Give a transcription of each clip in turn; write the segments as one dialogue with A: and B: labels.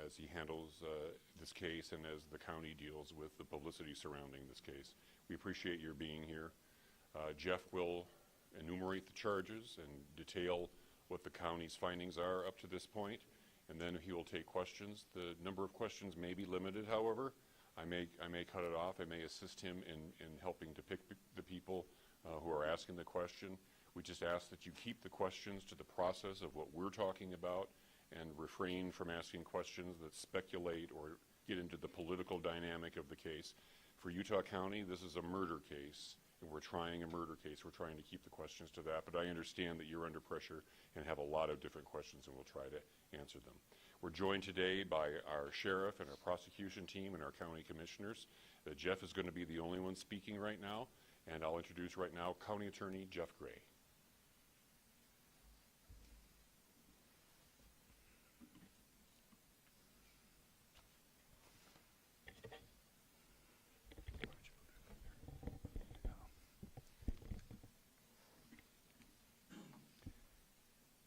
A: as he handles this case and as the county deals with the publicity surrounding this case. We appreciate your being here. Jeff will enumerate the charges and detail what the county's findings are up to this point, and then he will take questions. The number of questions may be limited, however. I may cut it off. I may assist him in helping to pick the people who are asking the question. We just ask that you keep the questions to the process of what we're talking about and refrain from asking questions that speculate or get into the political dynamic of the case. For Utah County, this is a murder case, and we're trying a murder case. We're trying to keep the questions to that, but I understand that you're under pressure and have a lot of different questions, and we'll try to answer them. We're joined today by our sheriff and our prosecution team and our county commissioners. Jeff is going to be the only one speaking right now, and I'll introduce right now County Attorney Jeff Gray.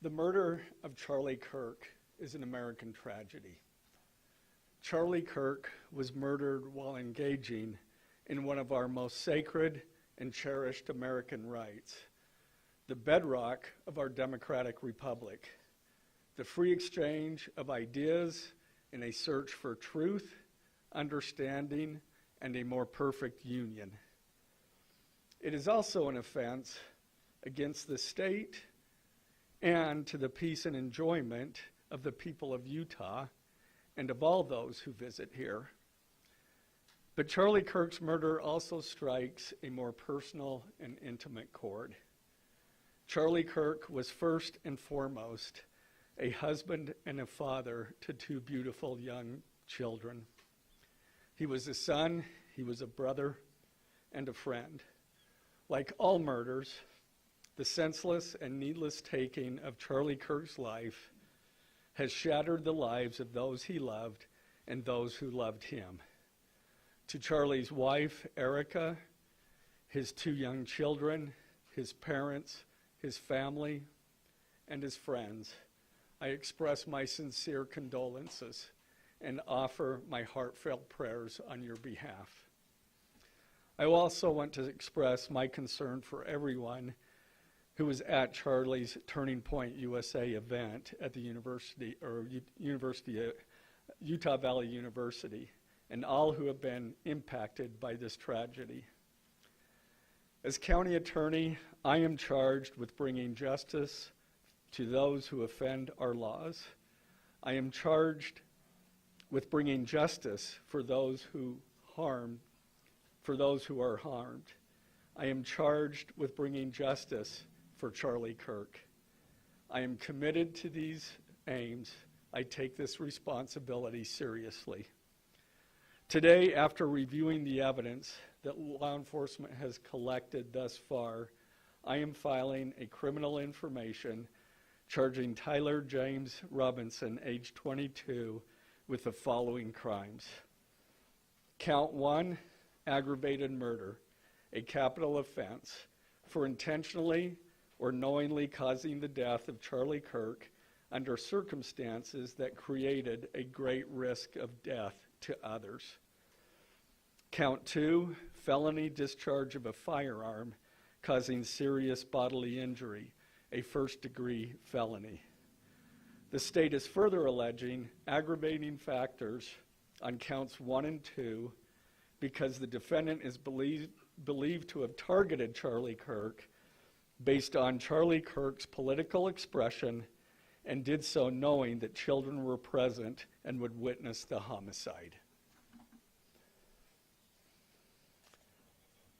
B: The murder of Charlie Kirk is an American tragedy. Charlie Kirk was murdered while engaging in one of our most sacred and cherished American rights, the bedrock of our democratic republic, the free exchange of ideas in a search for truth, understanding, and a more perfect union. It is also an offense against the state and to the peace and enjoyment of the people of Utah and of all those who visit here. But Charlie Kirk's murder also strikes a more personal and intimate chord. Charlie Kirk was first and foremost a husband and a father to two beautiful young children. He was a son, he was a brother, and a friend. Like all murders, the senseless and needless taking of Charlie Kirk's life has shattered the lives of those he loved and those who loved him. To Charlie's wife, Erica, his two young children, his parents, his family, and his friends, I express my sincere condolences and offer my heartfelt prayers on your behalf. I also want to express my concern for everyone who was at Charlie's Turning Point USA event at the Utah Valley University, and all who have been impacted by this tragedy. As county attorney, I am charged with bringing justice to those who offend our laws. I am charged with bringing justice for those who are harmed. I am charged with bringing justice for Charlie Kirk. I am committed to these aims. I take this responsibility seriously. Today, after reviewing the evidence that law enforcement has collected thus far, I am filing a criminal information charging Tyler James Robinson, age 22, with the following crimes. Count 1, aggravated murder, a capital offense, for intentionally or knowingly causing the death of Charlie Kirk under circumstances that created a great risk of death to others. Count 2, felony discharge of a firearm causing serious bodily injury, a first-degree felony. The state is further alleging aggravating factors on counts 1 and 2 because the defendant is believed to have targeted Charlie Kirk based on Charlie Kirk's political expression and did so knowing that children were present and would witness the homicide.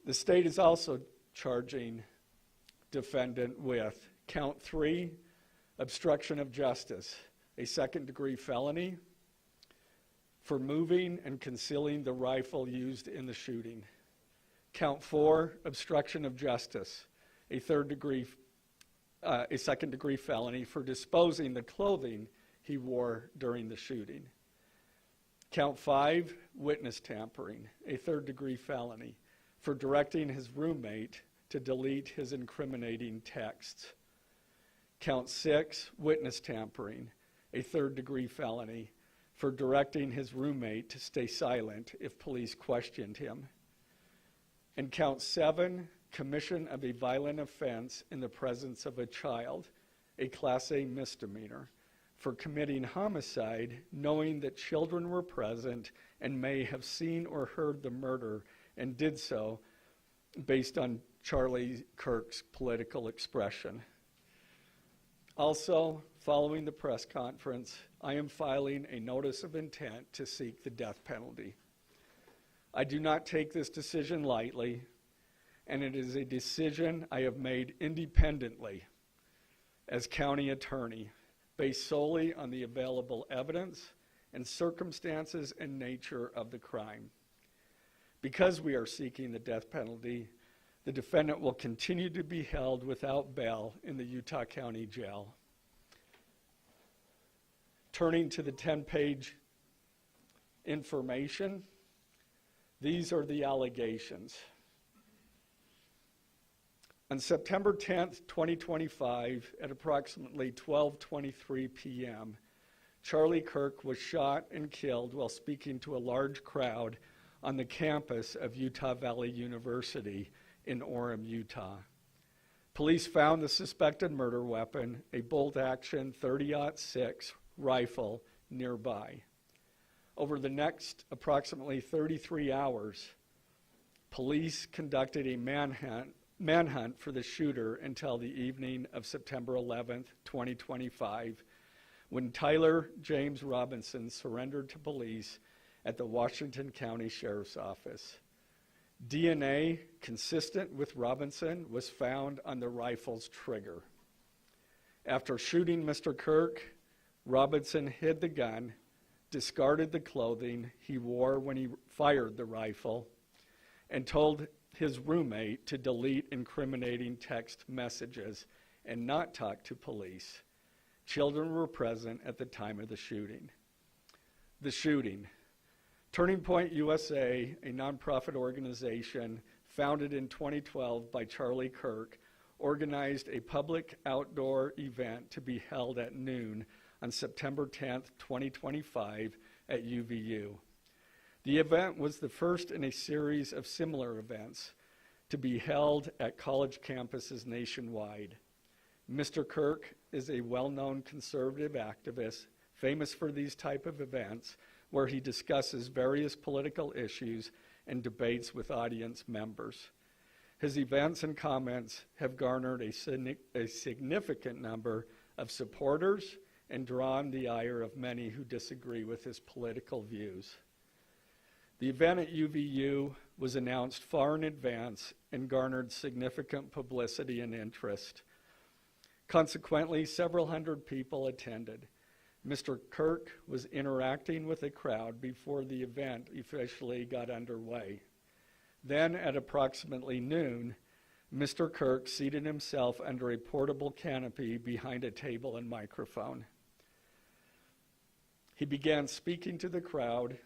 B: The state is also charging defendant with count 3, obstruction of justice, a second-degree felony for moving and concealing the rifle used in the shooting. Count 4, obstruction of justice, a second-degree felony for disposing the clothing he wore during the shooting. Count 5, witness tampering, a third-degree felony for directing his roommate to delete his incriminating texts. Count 6, witness tampering, a third-degree felony for directing his roommate to stay silent if police questioned him. And count 7, commission of a violent offense in the presence of a child, a Class A misdemeanor, for committing homicide knowing that children were present and may have seen or heard the murder and did so based on Charlie Kirk's political expression. Also, following the press conference, I am filing a notice of intent to seek the death penalty. I do not take this decision lightly, and it is a decision I have made independently as county attorney, based solely on the available evidence and circumstances and nature of the crime. Because we are seeking the death penalty, the defendant will continue to be held without bail in the Utah County Jail. Turning to the 10-page information, these are the allegations. On September 10th, 2025, at approximately 12:23 p.m., Charlie Kirk was shot and killed while speaking to a large crowd on the campus of Utah Valley University in Orem, Utah. Police found the suspected murder weapon, a bolt-action .30-06 rifle, nearby. Over the next approximately 33 hours, police conducted a manhunt for the shooter until the evening of September 11th, 2025, when Tyler James Robinson surrendered to police at the Washington County Sheriff's Office. DNA consistent with Robinson was found on the rifle's trigger. After shooting Mr. Kirk, Robinson hid the gun, discarded the clothing he wore when he fired the rifle, and told his roommate to delete incriminating text messages and not talk to police. Children were present at the time of the shooting. The shooting. Turning Point USA, a nonprofit organization founded in 2012 by Charlie Kirk, organized a public outdoor event to be held at noon on September 10th, 2025 at UVU. The event was the first in a series of similar events to be held at college campuses nationwide. Mr. Kirk is a well-known conservative activist, famous for these type of events, where he discusses various political issues and debates with audience members. His events and comments have garnered a significant number of supporters and drawn the ire of many who disagree with his political views. The event at UVU was announced far in advance and garnered significant publicity and interest. Consequently, several hundred people attended. Mr. Kirk was interacting with the crowd before the event officially got underway. Then, at approximately noon, Mr. Kirk seated himself under a portable canopy behind a table and microphone. He began speaking to the crowd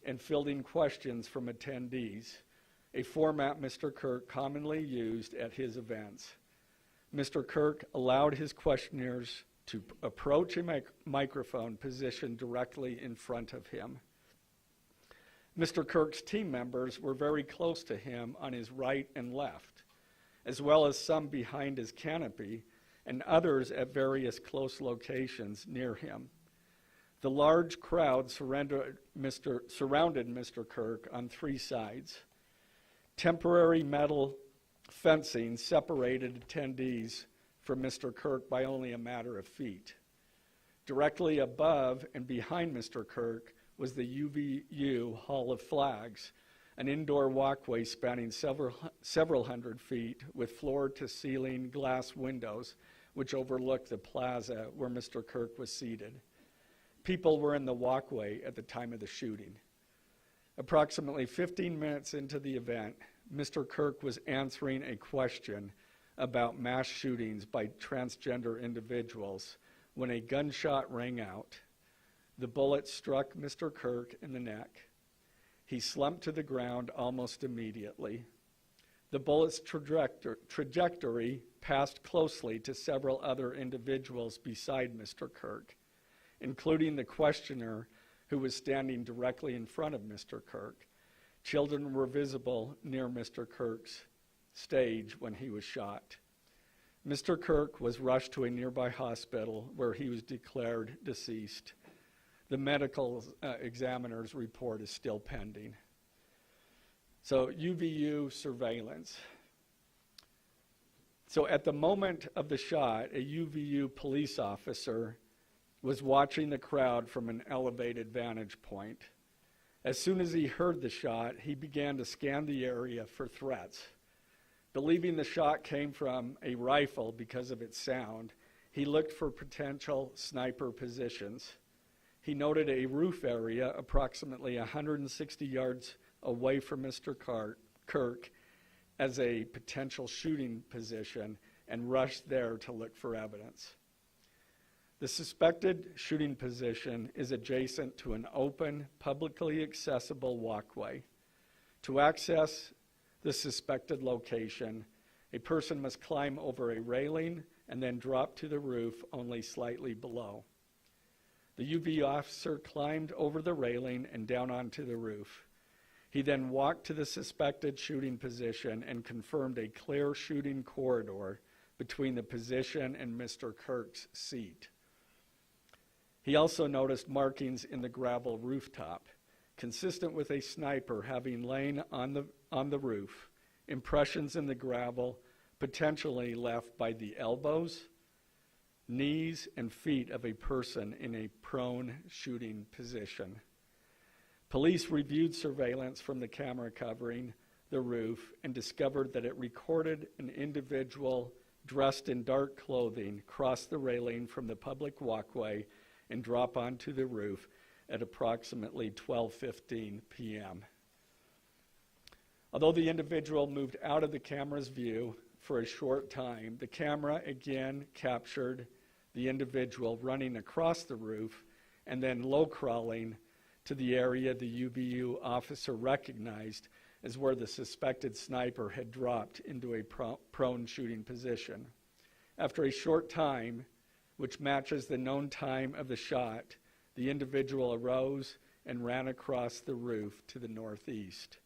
B: and fielding questions from attendees, a format Mr. Kirk commonly used at his events. Mr. Kirk allowed his questioners to approach a microphone positioned directly in front of him. Mr. Kirk's team members were very close to him on his right and left, as well as some behind his canopy and others at various close locations near him. The large crowd surrounded Mr. Kirk on three sides. Temporary metal fencing separated attendees from Mr. Kirk by only a matter of feet. Directly above and behind Mr. Kirk was the UVU Hall of Flags, an indoor walkway spanning several hundred feet with floor-to-ceiling glass windows which overlooked the plaza where Mr. Kirk was seated. People were in the walkway at the time of the shooting. Approximately 15 minutes into the event, Mr. Kirk was answering a question about mass shootings by transgender individuals when a gunshot rang out. The bullet struck Mr. Kirk in the neck. He slumped to the ground almost immediately. The bullet's trajectory passed closely to several other individuals beside Mr. Kirk, including the questioner who was standing directly in front of Mr. Kirk. Children were visible near Mr. Kirk's stage when he was shot. Mr. Kirk was rushed to a nearby hospital where he was declared deceased. The medical examiner's report is still pending. So UVU surveillance. So at the moment of the shot, a UVU police officer was watching the crowd from an elevated vantage point. As soon as he heard the shot, he began to scan the area for threats. Believing the shot came from a rifle because of its sound, he looked for potential sniper positions. He noted a roof area approximately 160 yards away from Mr. Kirk as a potential shooting position and rushed there to look for evidence. The suspected shooting position is adjacent to an open, publicly accessible walkway. To access the suspected location, a person must climb over a railing and then drop to the roof only slightly below. The UV officer climbed over the railing and down onto the roof. He then walked to the suspected shooting position and confirmed a clear shooting corridor between the position and Mr. Kirk's seat. He also noticed markings in the gravel rooftop, consistent with a sniper having lain on the roof, impressions in the gravel potentially left by the elbows, knees, and feet of a person in a prone shooting position. Police reviewed surveillance from the camera covering the roof and discovered that it recorded an individual dressed in dark clothing cross the railing from the public walkway and drop onto the roof at approximately 12:15 p.m. Although the individual moved out of the camera's view for a short time, the camera again captured the individual running across the roof and then low crawling to the area the UVU officer recognized as where the suspected sniper had dropped into a prone shooting position. After a short time, which matches the known time of the shot, the individual arose and ran across the roof to the northeast.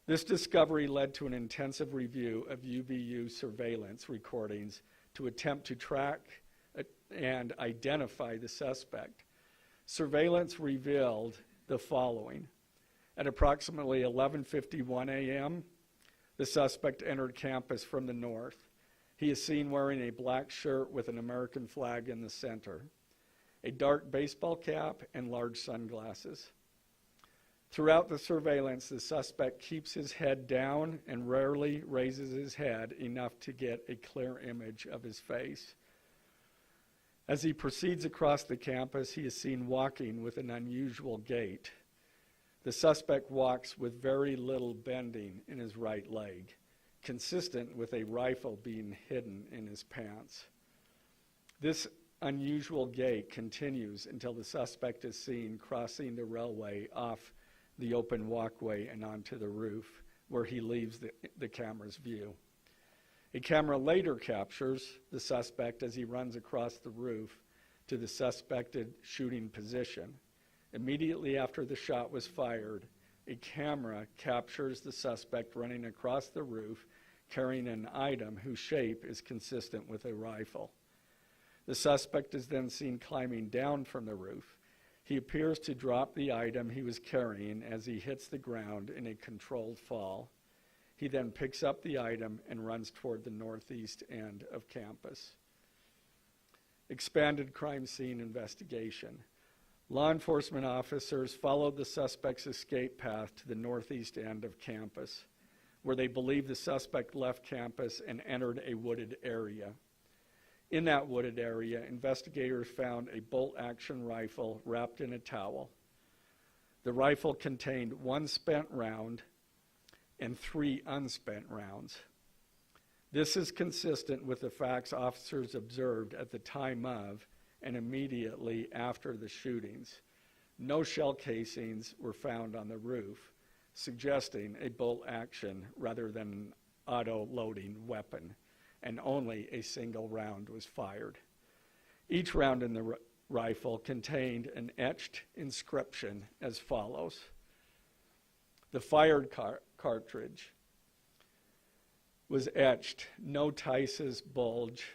B: This discovery led to an intensive review of UVU surveillance recordings to attempt to track and identify the suspect. Surveillance revealed the following. At approximately 11:51 a.m., the suspect entered campus from the north. He is seen wearing a black shirt with an American flag in the center, a dark baseball cap, and large sunglasses. Throughout the surveillance, the suspect keeps his head down and rarely raises his head enough to get a clear image of his face. As he proceeds across the campus, he is seen walking with an unusual gait. The suspect walks with very little bending in his right leg, consistent with a rifle being hidden in his pants. This unusual gait continues until the suspect is seen crossing the railway off the open walkway and onto the roof, where he leaves the camera's view. A camera later captures the suspect as he runs across the roof to the suspected shooting position. Immediately after the shot was fired, a camera captures the suspect running across the roof carrying an item whose shape is consistent with a rifle. The suspect is then seen climbing down from the roof. He appears to drop the item he was carrying as he hits the ground in a controlled fall. He then picks up the item and runs toward the northeast end of campus. Expanded crime scene investigation. Law enforcement officers followed the suspect's escape path to the northeast end of campus, where they believe the suspect left campus and entered a wooded area. In that wooded area, investigators found a bolt-action rifle wrapped in a towel. The rifle contained 1 spent round and 3 unspent rounds. This is consistent with the facts officers observed at the time of and immediately after the shootings. No shell casings were found on the roof, suggesting a bolt action rather than an auto-loading weapon, and only a single round was fired. Each round in the rifle contained an etched inscription as follows. The fired cartridge was etched, "No Tice's bulge,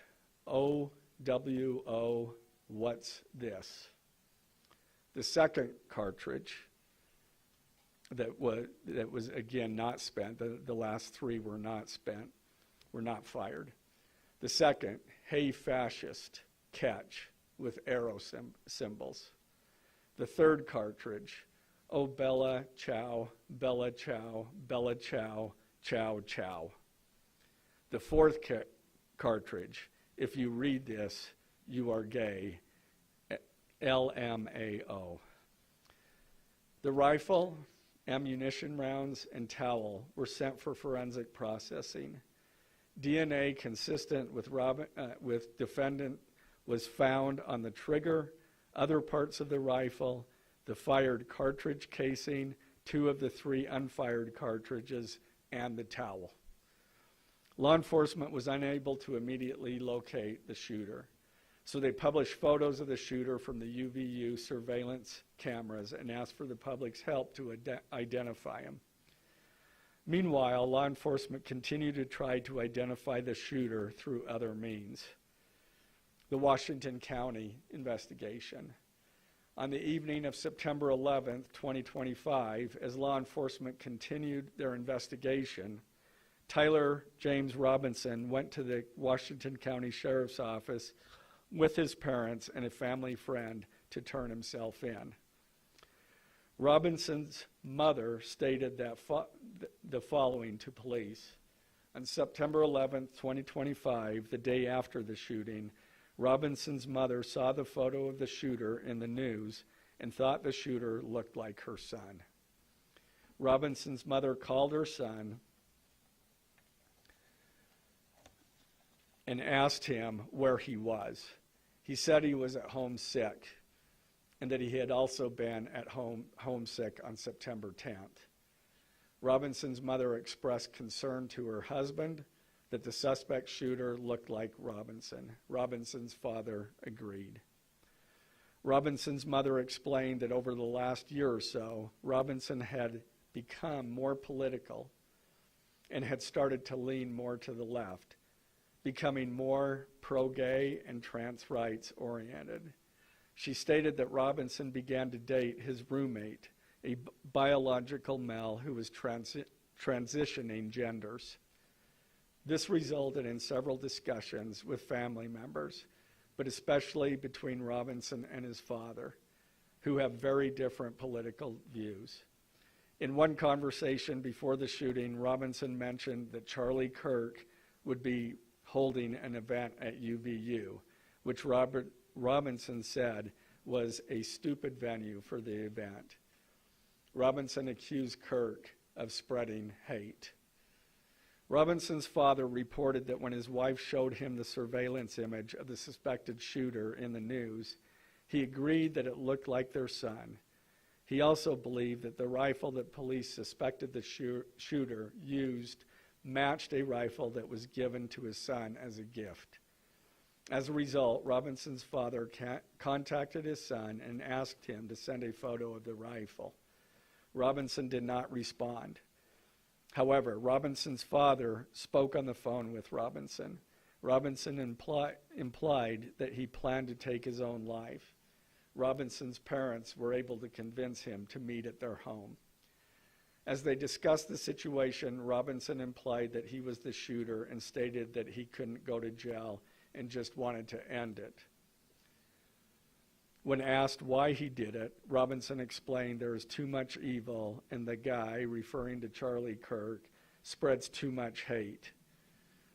B: OWO, what's this?" The second cartridge that was again not spent, the last three were not spent, were not fired. The second, "Hey fascist, catch," with arrow symbols. The third cartridge, "Oh Bella Ciao, Bella Ciao, Bella Ciao, Ciao Ciao." The fourth cartridge, "If you read this, you are gay," LMAO. The rifle, ammunition rounds, and towel were sent for forensic processing. DNA consistent with defendant was found on the trigger, other parts of the rifle, the fired cartridge casing, 2 of the 3 unfired cartridges, and the towel. Law enforcement was unable to immediately locate the shooter, so they published photos of the shooter from the UVU surveillance cameras and asked for the public's help to identify him. Meanwhile, law enforcement continued to try to identify the shooter through other means. The Washington County investigation. On the evening of September 11th, 2025, as law enforcement continued their investigation, Tyler James Robinson went to the Washington County Sheriff's Office with his parents and a family friend to turn himself in. Robinson's mother stated that the following to police. On September 11th, 2025, the day after the shooting, Robinson's mother saw the photo of the shooter in the news and thought the shooter looked like her son. Robinson's mother called her son and asked him where he was. He said he was at home sick and that he had also been at home homesick on September 10th. Robinson's mother expressed concern to her husband that the suspect shooter looked like Robinson. Robinson's father agreed. Robinson's mother explained that over the last year or so, Robinson had become more political and had started to lean more to the left, becoming more pro-gay and trans rights oriented. She stated that Robinson began to date his roommate, a biological male who was transitioning genders. This resulted in several discussions with family members, but especially between Robinson and his father, who have very different political views. In one conversation before the shooting, Robinson mentioned that Charlie Kirk would be holding an event at UVU, which Robinson said was a stupid venue for the event. Robinson accused Kirk of spreading hate. Robinson's father reported that when his wife showed him the surveillance image of the suspected shooter in the news, he agreed that it looked like their son. He also believed that the rifle that police suspected the shooter used matched a rifle that was given to his son as a gift. As a result, Robinson's father contacted his son and asked him to send a photo of the rifle. Robinson did not respond. However, Robinson's father spoke on the phone with Robinson. Robinson implied that he planned to take his own life. Robinson's parents were able to convince him to meet at their home. As they discussed the situation, Robinson implied that he was the shooter and stated that he couldn't go to jail and just wanted to end it. When asked why he did it, Robinson explained there is too much evil and the guy, referring to Charlie Kirk, spreads too much hate.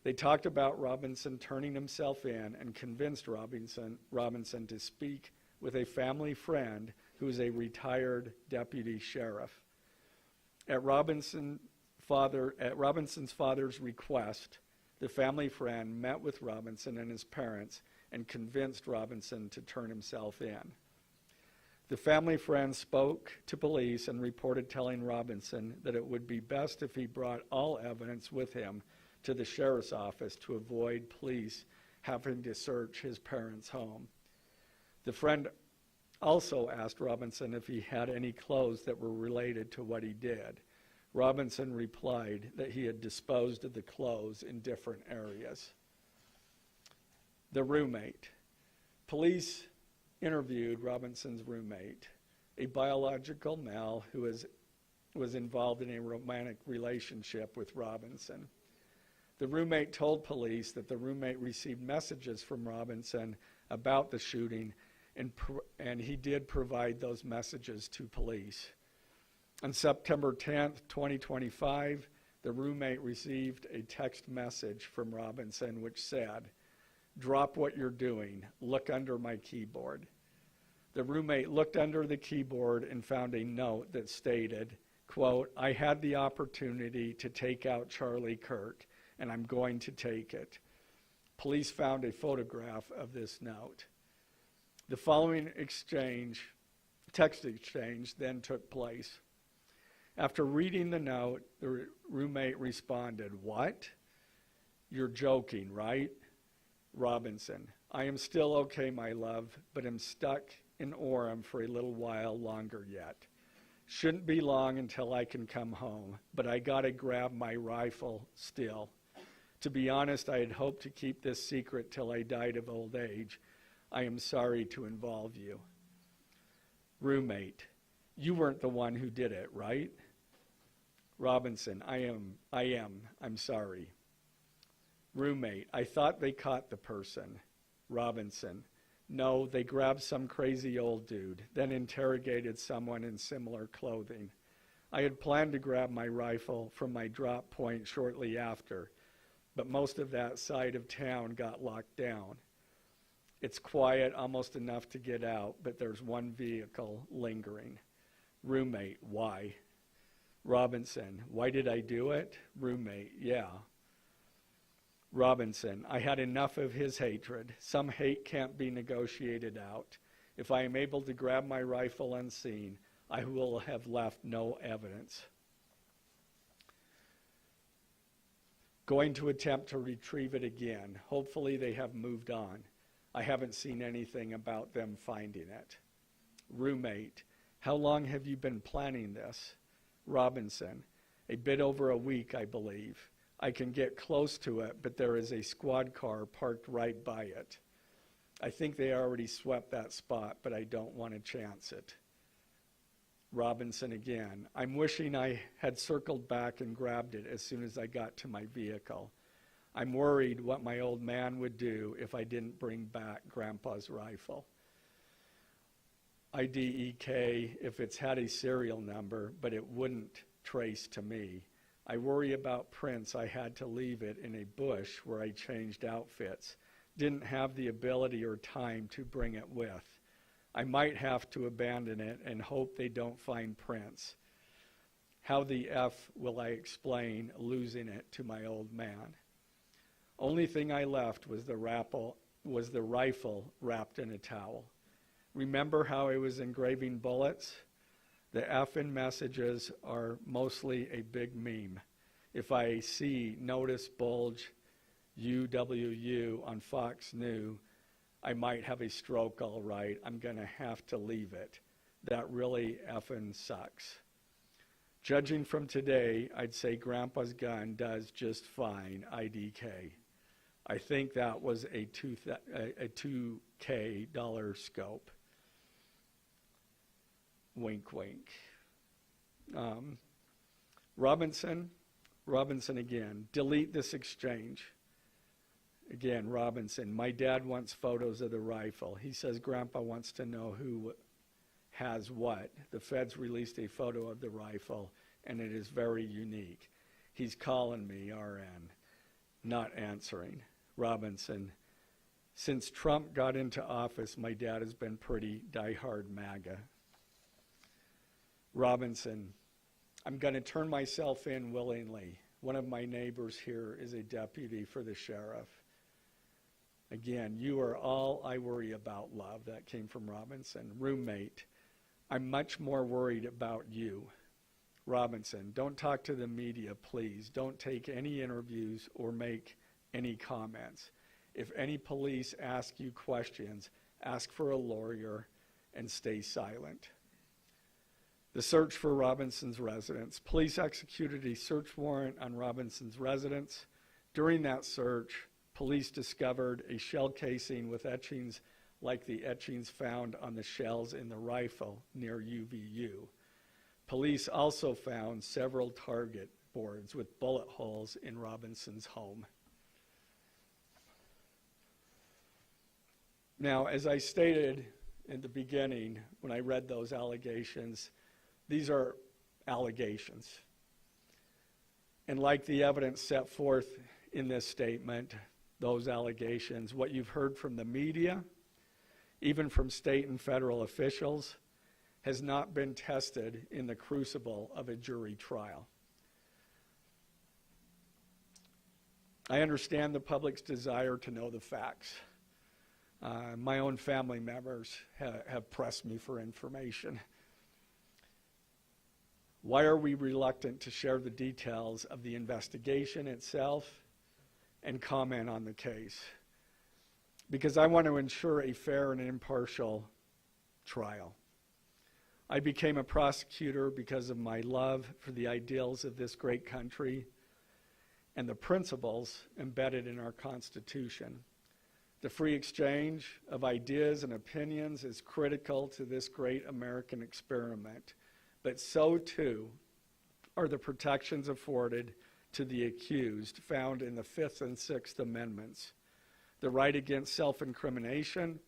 B: They talked about Robinson turning himself in and convinced Robinson to speak with a family friend who is a retired deputy sheriff. At Robinson's father's request, the family friend met with Robinson and his parents and convinced Robinson to turn himself in. The family friend spoke to police and reported telling Robinson that it would be best if he brought all evidence with him to the sheriff's office to avoid police having to search his parents' home. The friend also asked Robinson if he had any clothes that were related to what he did. Robinson replied that he had disposed of the clothes in different areas. The roommate. Police interviewed Robinson's roommate, a biological male who was involved in a romantic relationship with Robinson. The roommate told police that the roommate received messages from Robinson about the shooting, and he did provide those messages to police. On September 10th, 2025, the roommate received a text message from Robinson which said, "Drop what you're doing. Look under my keyboard." The roommate looked under the keyboard and found a note that stated, quote, "I had the opportunity to take out Charlie Kirk, and I'm going to take it." Police found a photograph of this note. The following text exchange, then took place. After reading the note, the roommate responded, "What? You're joking, right?" Robinson, "I am still okay, my love, but am stuck in Orem for a little while longer yet. Shouldn't be long until I can come home, but I gotta grab my rifle still. To be honest, I had hoped to keep this secret till I died of old age. I am sorry to involve you." Roommate, "You weren't the one who did it, right?" Robinson, I am. I'm sorry." Roommate, "I thought they caught the person." Robinson, "No, they grabbed some crazy old dude, then interrogated someone in similar clothing. I had planned to grab my rifle from my drop point shortly after, but most of that side of town got locked down. It's quiet, almost enough to get out, but there's one vehicle lingering." Roommate, "Why?" Robinson, "Why did I do it?" Roommate, "Yeah." Robinson, "I had enough of his hatred. Some hate can't be negotiated out. If I am able to grab my rifle unseen, I will have left no evidence. Going to attempt to retrieve it again. Hopefully they have moved on. I haven't seen anything about them finding it." Roommate, "How long have you been planning this?" Robinson, "A bit over a week, I believe. I can get close to it, but there is a squad car parked right by it. I think they already swept that spot, but I don't want to chance it." Robinson again, "I'm wishing I had circled back and grabbed it as soon as I got to my vehicle. I'm worried what my old man would do if I didn't bring back Grandpa's rifle. IDEK if it's had a serial number, but it wouldn't trace to me. I worry about prints. I had to leave it in a bush where I changed outfits. Didn't have the ability or time to bring it with. I might have to abandon it and hope they don't find prints. How the F will I explain losing it to my old man? Only thing I left was the rifle wrapped in a towel. Remember how I was engraving bullets? The F in messages are mostly a big meme. If I see notice bulge UWU on Fox News, I might have a stroke all right. I'm going to have to leave it. That really effing sucks. Judging from today, I'd say Grandpa's gun does just fine, IDK. I think that was a $2K scope. Wink, wink. Robinson again, delete this exchange. Again, Robinson, my dad wants photos of the rifle. He says Grandpa wants to know who has what. The feds released a photo of the rifle, and it is very unique. He's calling me, RN, not answering. Robinson, since Trump got into office, my dad has been pretty diehard MAGA. Robinson, I'm going to turn myself in willingly. One of my neighbors here is a deputy for the sheriff. Again, you are all I worry about, love. That came from Robinson. Roommate, I'm much more worried about you. Robinson, don't talk to the media, please. Don't take any interviews or make any comments. If any police ask you questions, ask for a lawyer, and stay silent. The search for Robinson's residence. Police executed a search warrant on Robinson's residence. During that search, police discovered a shell casing with etchings like the etchings found on the shells in the rifle near UVU. Police also found several target boards with bullet holes in Robinson's home. Now, as I stated in the beginning when I read those allegations, these are allegations. And like the evidence set forth in this statement, those allegations, what you've heard from the media, even from state and federal officials, has not been tested in the crucible of a jury trial. I understand the public's desire to know the facts. My own family members have pressed me for information. Why are we reluctant to share the details of the investigation itself and comment on the case? Because I want to ensure a fair and impartial trial. I became a prosecutor because of my love for the ideals of this great country and the principles embedded in our Constitution. The free exchange of ideas and opinions is critical to this great American experiment, but so too are the protections afforded to the accused found in the Fifth and Sixth Amendments. The right against self-incrimination,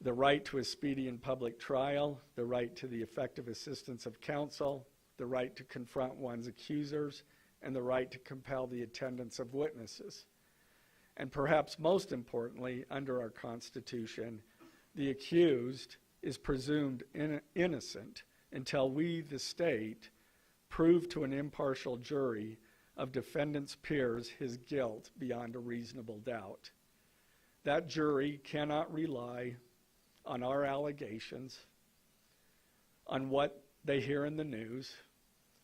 B: the right to a speedy and public trial, the right to the effective assistance of counsel, the right to confront one's accusers, and the right to compel the attendance of witnesses. And perhaps most importantly, under our Constitution, the accused is presumed innocent until we, the state, prove to an impartial jury of defendant's peers his guilt beyond a reasonable doubt. That jury cannot rely on our allegations, on what they hear in the news,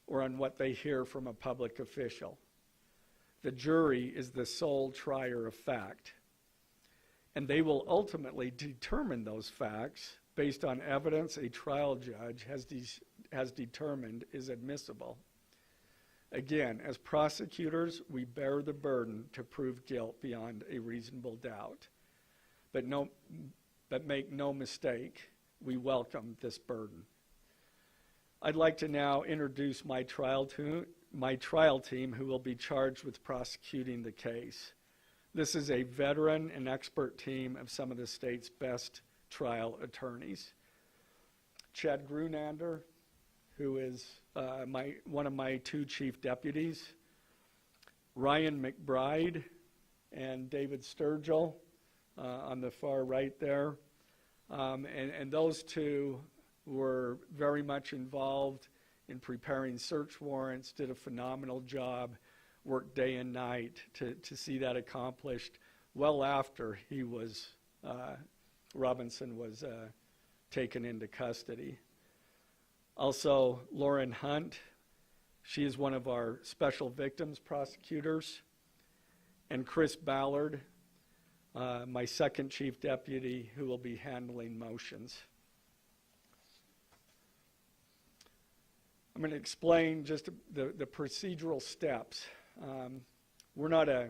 B: or on what they hear from a public official. The jury is the sole trier of fact, and they will ultimately determine those facts based on evidence a trial judge has determined is admissible. Again, as prosecutors, we bear the burden to prove guilt beyond a reasonable doubt. But make no mistake, we welcome this burden. I'd like to now introduce my trial team who will be charged with prosecuting the case. This is a veteran and expert team of some of the state's best trial attorneys. Chad Grunander, who is one of my two chief deputies, Ryan McBride and David Sturgill on the far right there. And those two were very much involved in preparing search warrants, did a phenomenal job, worked day and night to see that accomplished well after Robinson was taken into custody. Also, Lauren Hunt, she is one of our special victims prosecutors, and Chris Ballard, my second chief deputy, who will be handling motions. I'm going to explain just the procedural steps. We're not a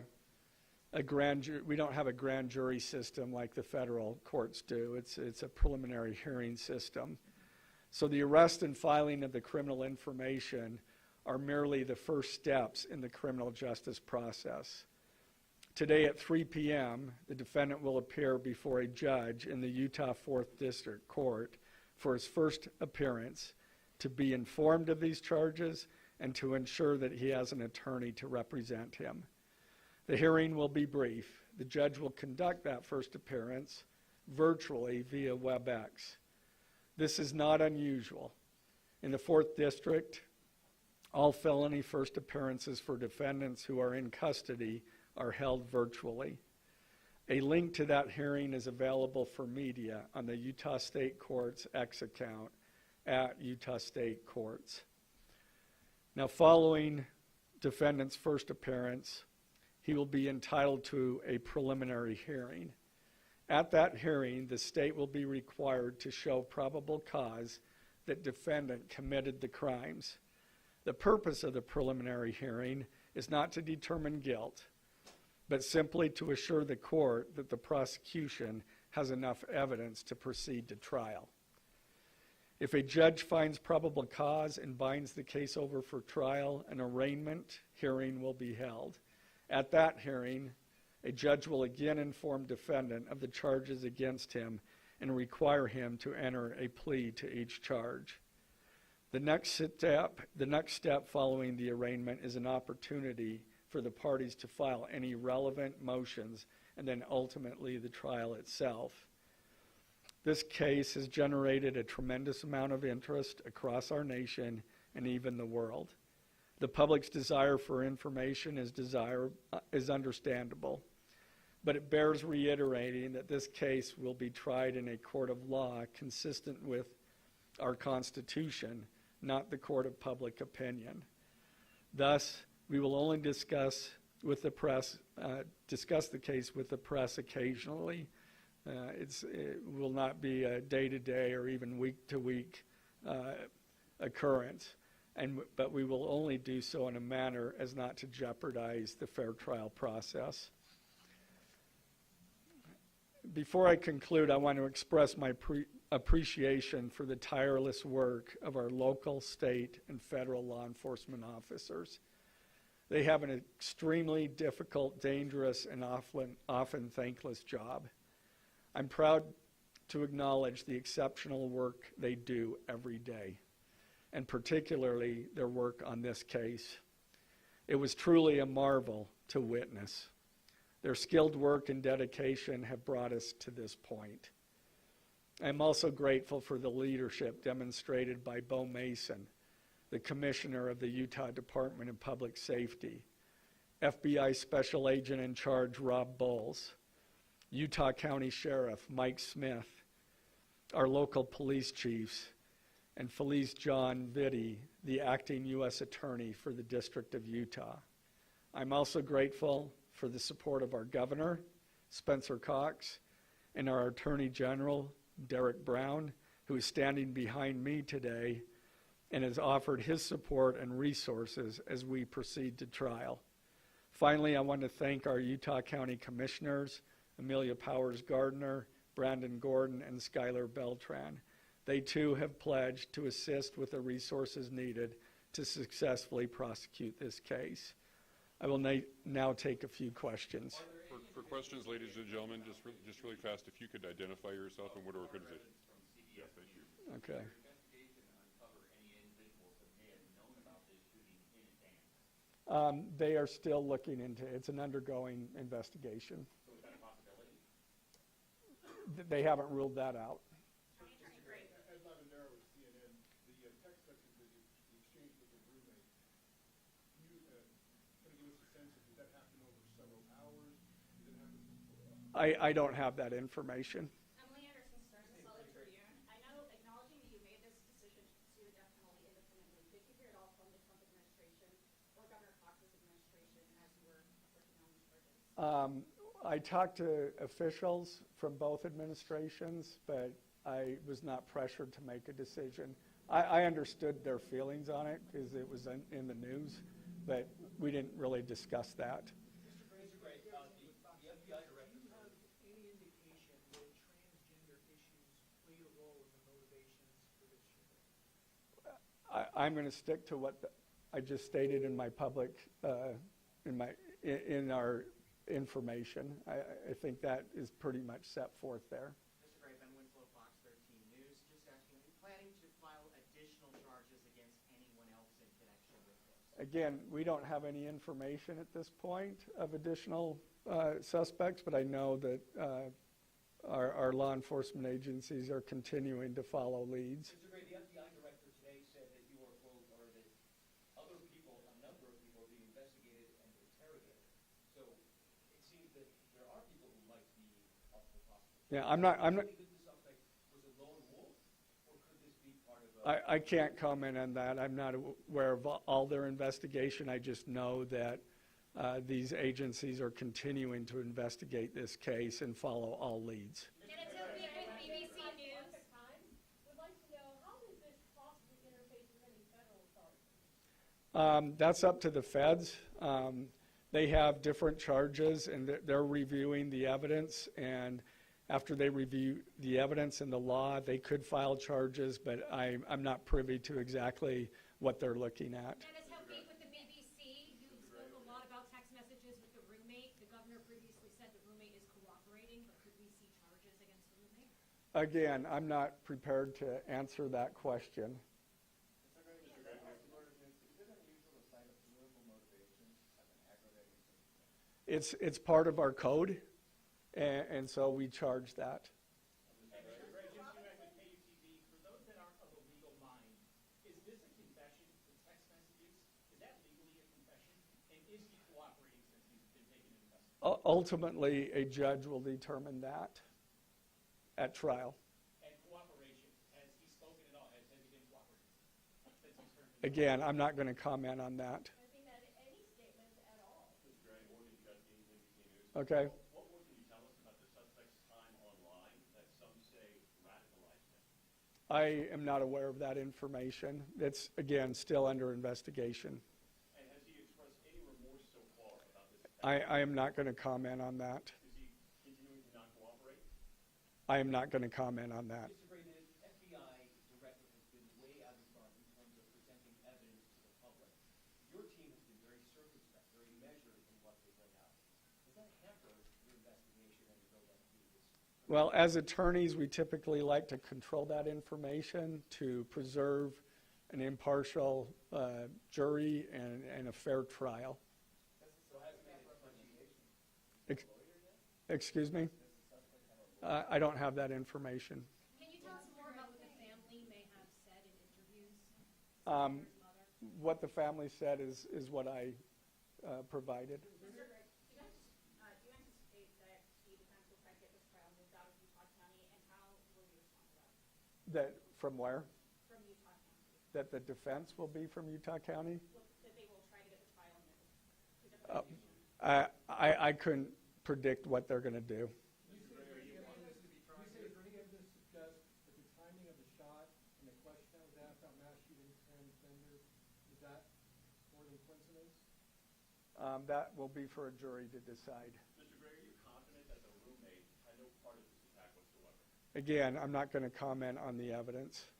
B: grand jury. We don't have a grand jury system like the federal courts do. It's a preliminary hearing system. So the arrest and filing of the criminal information are merely the first steps in the criminal justice process. Today at 3 p.m., the defendant will appear before a judge in the Utah 4th District Court for his first appearance to be informed of these charges and to ensure that he has an attorney to represent him. The hearing will be brief. The judge will conduct that first appearance virtually via WebEx. This is not unusual. In the 4th District, all felony first appearances for defendants who are in custody are held virtually. A link to that hearing is available for media on the Utah State Courts X account at Utah State Courts. Now, following defendant's first appearance, he will be entitled to a preliminary hearing. At that hearing, the state will be required to show probable cause that defendant committed the crimes. The purpose of the preliminary hearing is not to determine guilt, but simply to assure the court that the prosecution has enough evidence to proceed to trial. If a judge finds probable cause and binds the case over for trial, an arraignment hearing will be held. At that hearing, a judge will again inform defendant of the charges against him and require him to enter a plea to each charge. The next step following the arraignment is an opportunity for the parties to file any relevant motions and then ultimately the trial itself. This case has generated a tremendous amount of interest across our nation and even the world. The public's desire for information is understandable, but it bears reiterating that this case will be tried in a court of law consistent with our Constitution, not the court of public opinion. Thus, we will only discuss the case with the press occasionally. It will not be a day-to-day or even week-to-week occurrence, but we will only do so in a manner as not to jeopardize the fair trial process. Before I conclude, I want to express my appreciation for the tireless work of our local, state, and federal law enforcement officers. They have an extremely difficult, dangerous, and often thankless job. I'm proud to acknowledge the exceptional work they do every day, and particularly their work on this case. It was truly a marvel to witness. Their skilled work and dedication have brought us to this point. I'm also grateful for the leadership demonstrated by Bo Mason, the Commissioner of the Utah Department of Public Safety, FBI Special Agent in Charge Rob Bowles, Utah County Sheriff Mike Smith, our local police chiefs, and Felice John Vitti, the acting U.S. Attorney for the District of Utah. I'm also grateful for the support of our Governor, Spencer Cox, and our Attorney General, Derek Brown, who is standing behind me today and has offered his support and resources as we proceed to trial. Finally, I want to thank our Utah County Commissioners, Amelia Powers Gardner, Brandon Gordon, and Skylar Beltran. They too have pledged to assist with the resources needed to successfully prosecute this case. I will now take a few questions.
A: For questions, ladies and gentlemen, just really fast, if you could identify yourself and what organization. Yes, thank you.
B: Okay. They are still looking into it. It's an undergoing investigation.
C: So is that a possibility?
B: They haven't ruled that out.
D: Ed Lavendera with CNN, the text message that you exchanged with your roommate, can you kind of give us a sense of, did that happen over several hours? Did it happen before?
B: I don't have that information.
E: Emily Anderson, Stars and Solid Tribune. I know, acknowledging that you made this decision to pursue the death penalty independently, did you hear it all from the Trump administration or Governor Cox's administration as you were working on these charges?
B: I talked to officials from both administrations, but I was not pressured to make a decision. I understood their feelings on it because it was in the news, but we didn't really discuss that.
C: Mr. Gray, the FBI director. Do you have any indication that transgender issues played a role in the motivations for this shooting?
B: I'm going to stick to what I just stated in my public, in our information. I think that is pretty much set forth there.
F: Mr. Gray, Ben Winslow, Fox 13 News. Just asking, are you planning to file additional charges against anyone else in connection with this?
B: Again, we don't have any information at this point of additional suspects, but I know that our law enforcement agencies are continuing to follow leads.
C: Mr. Gray, the FBI director today said that you are, quote, or that other people, a number of people are being investigated and interrogated. So it seems that there are people who might be up for prosecution.
B: Yeah, I'm not.
C: Do you think the suspect was a lone wolf, or could this be part of a...
B: I can't comment on that. I'm not aware of all their investigation. I just know that these agencies are continuing to investigate this case and follow all leads.
E: Can it still be with BBC News?
G: Would like to know, how does this possibly interface with any federal authorities?
B: That's up to the feds. They have different charges, and they're reviewing the evidence, and after they review the evidence and the law, they could file charges, but I'm not privy to exactly what they're looking at.
E: Dennis, help me with the BBC. You spoke a lot about text messages with the roommate. The governor previously said the roommate is cooperating, but could we see charges against the roommate?
B: Again, I'm not prepared to answer that question.
H: Is it unusual to cite a political motivation as an aggravating circumstance?
B: It's part of our code, and so we charge that.
C: Greg, just you guys at KUTV, for those that aren't of a legal mind, is this a confession, the text messages? Is that legally a confession? And is he cooperating since he's been taken into custody?
B: Ultimately, a judge will determine that at trial.
C: And cooperation, has he spoken at all? Has he been cooperating since he's turned?
B: Again, I'm not going to comment on that.
G: I mean, that any statement at all.
B: Okay.
I: What more can you tell us about the suspect's time online that some say radicalized him?
B: I am not aware of that information. It's, again, still under investigation.
I: And has he expressed any remorse so far about this attack?
B: I am not going to comment on that.
I: Is he continuing to not cooperate?
B: I am not going to comment on that.
C: Mr. Gray, the FBI director has been way out in front in terms of presenting evidence to the public. Your team has been very circumspect, very measured in what they lay out. Does that hamper your investigation and your ability to do this?
B: Well, as attorneys, we typically like to control that information to preserve an impartial jury and a fair trial.
C: So has made a differentiation.
B: Ex- Excuse me? I don't have that information.
E: Can you tell us more about what the family may have said in interviews?
B: Um,
E: His mother?
B: What the family said is what I provided.
E: Mr. Gray, do you anticipate that the defense will try to get this trial moved out of Utah County, and how will you respond to that?
B: That from where?
E: From Utah County?
B: That the defense will be from Utah County?
E: That they will try to get the trial moved?
B: I couldn't predict what they're going to do.
D: You say any of this suggests that the timing of the shot and the question that was asked about mass shooting transgender, is that more than coincidence?
B: That will be for a jury to decide.
I: Mr. Gray, are you confident that the roommate had no part of this attack whatsoever?
B: Again, I'm not going to comment on the evidence.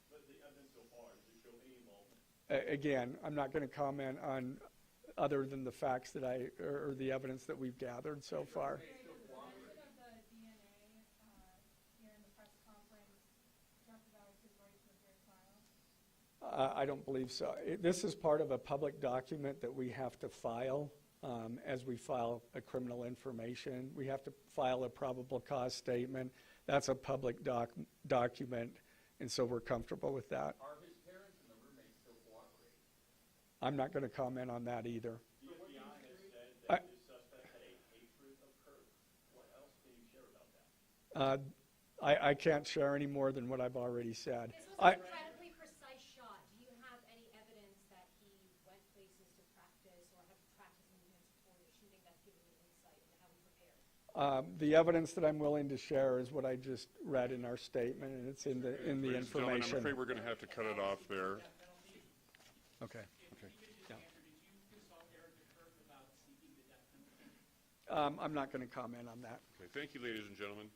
I: But the evidence so far, does it show any involvement?
B: Again, I'm not going to comment on other than the facts that or the evidence that we've gathered so far.
G: The mention of the DNA here in the press conference jeopardized his right to a fair trial?
B: I don't believe so. This is part of a public document that we have to file as we file a criminal information. We have to file a probable cause statement. That's a public document, and so we're comfortable with that.
I: Are his parents and the roommate still cooperating?
B: I'm not going to comment on that either.
I: The FBI has said that this suspect had a hatred of Kirk. What else can you share about that?
B: I can't share any more than what I've already said.
E: This was an incredibly precise shot. Do you have any evidence that he went places to practice or had practice movements before the shooting that's given you insight into how he prepared?
B: The evidence that I'm willing to share is what I just read in our statement, and it's in the
A: Ladies and gentlemen, I'm
B: information.
A: afraid we're going to have to cut it off there.
B: Okay.
A: Okay.
C: Did you consult Eric Kirk about seeking the death penalty?
B: I'm not going to comment on that.
A: Okay, thank you, ladies and gentlemen.